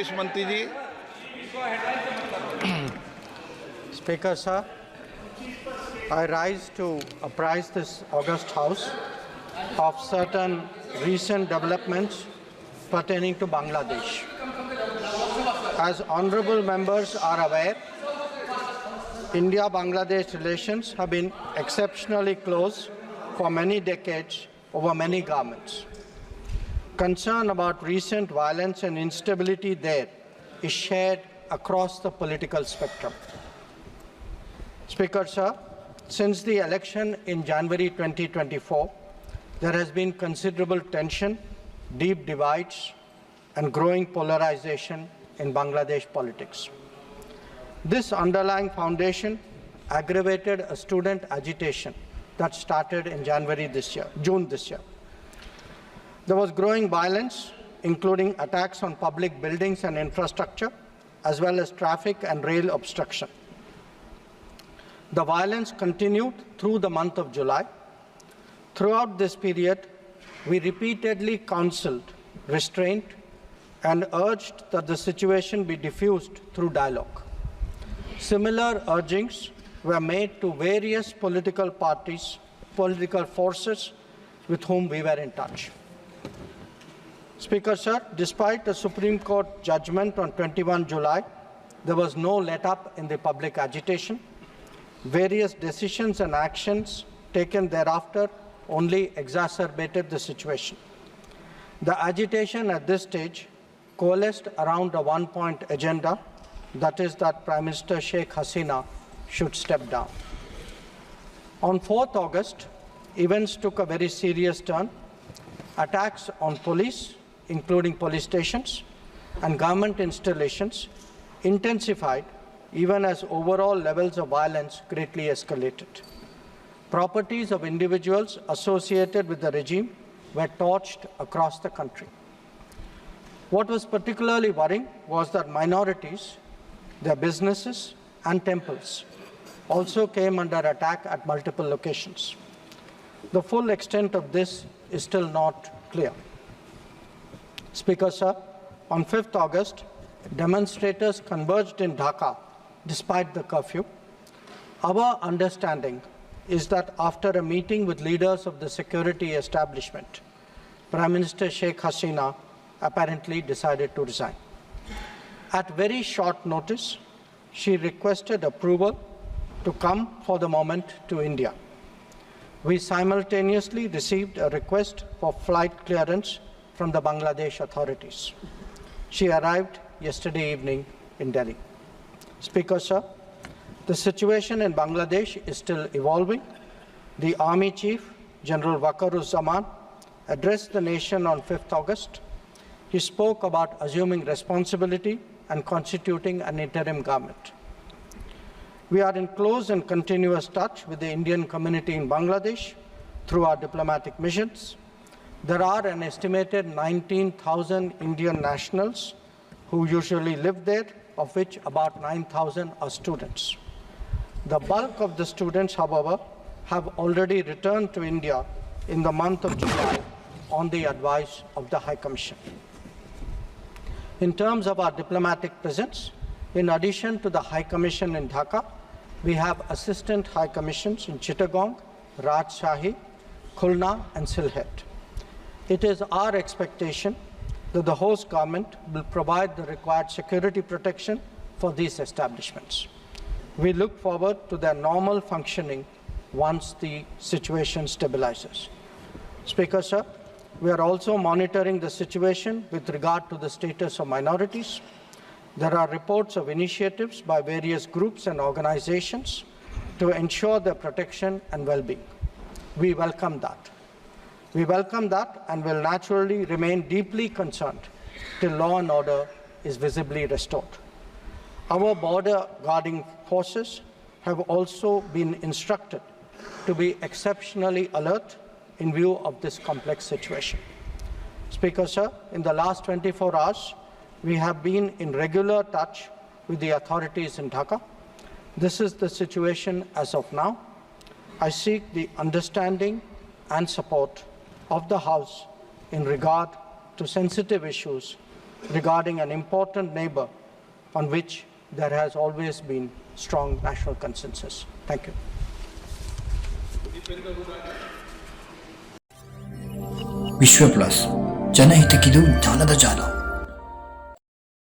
आयुष मंत्री जी। Speaker, sir, I rise to apprise this August House of certain recent developments pertaining to Bangladesh. As honourable members are aware, India-Bangladesh relations have been exceptionally close for many decades over many governments. Concern about recent violence and instability there is shared across the political spectrum. Speaker, sir, since the election in January 2024, there has been considerable tension, deep divides, and growing polarization in Bangladesh politics. This underlying foundation aggravated a student agitation that started in June this year. There was growing violence, including attacks on public buildings and infrastructure, as well as traffic and rail obstruction. The violence continued through the month of July. Throughout this period, we repeatedly counseled restraint and urged that the situation be diffused through dialogue. Similar urgings were made to various political parties, political forces with whom we were in touch. Speaker, sir, despite the Supreme Court judgment on 21 July, there was no let-up in the public agitation. Various decisions and actions taken thereafter only exacerbated the situation. The agitation at this stage coalesced around a one-point agenda, that is that Prime Minister Sheikh Hasina should step down. On 4th August, events took a very serious turn. Attacks on police, including police stations, and government installations intensified even as overall levels of violence greatly escalated. Properties of individuals associated with the regime were torched across the country. What was particularly worrying was that minorities, their businesses and temples also came under attack at multiple locations. The full extent of this is still not clear. Speaker, sir, on 5th August, demonstrators converged in Dhaka despite the curfew. Our understanding is that after a meeting with leaders of the security establishment, Prime Minister Sheikh Hasina apparently decided to resign. At very short notice, she requested approval to come for the moment to India. We simultaneously received a request for flight clearance from the Bangladesh authorities. She arrived yesterday evening in Delhi. Speaker, sir, the situation in Bangladesh is still evolving. The Army Chief, General Waqaruzzaman, addressed the nation on 5th August. He spoke about assuming responsibility and constituting an interim government. We are in close and continuous touch with the Indian community in Bangladesh through our diplomatic missions. There are an estimated 19,000 Indian nationals who usually live there, of which about 9,000 are students. The bulk of the students, however, have already returned to India in the month of July on the advice of the High Commission. In terms of our diplomatic presence, in addition to the High Commission in Dhaka, we have Assistant High Commissions in Chittagong, Rajshahi, Khulna and Sylhet. It is our expectation that the host government will provide the required security protection for these establishments. We look forward to their normal functioning once the situation stabilizes. Speaker, sir, we are also monitoring the situation with regard to the status of minorities. There are reports of initiatives by various groups and organizations to ensure their protection and well-being. We welcome that. We welcome that and will naturally remain deeply concerned till law and order is visibly restored. Our border guarding forces have also been instructed to be exceptionally alert in view of this complex situation. Speaker, sir, in the last 24 hours, we have been in regular touch with the authorities in Dhaka. This is the situation as of now. I seek the understanding and support of the House in regard to sensitive issues regarding an important neighbor on which there has always been strong national consensus. Thank you. ವಿಶ್ವ plus ಜನಹಿತಕ್ಕಿದು ಜ್ಞಾನದ ಜಾಲ.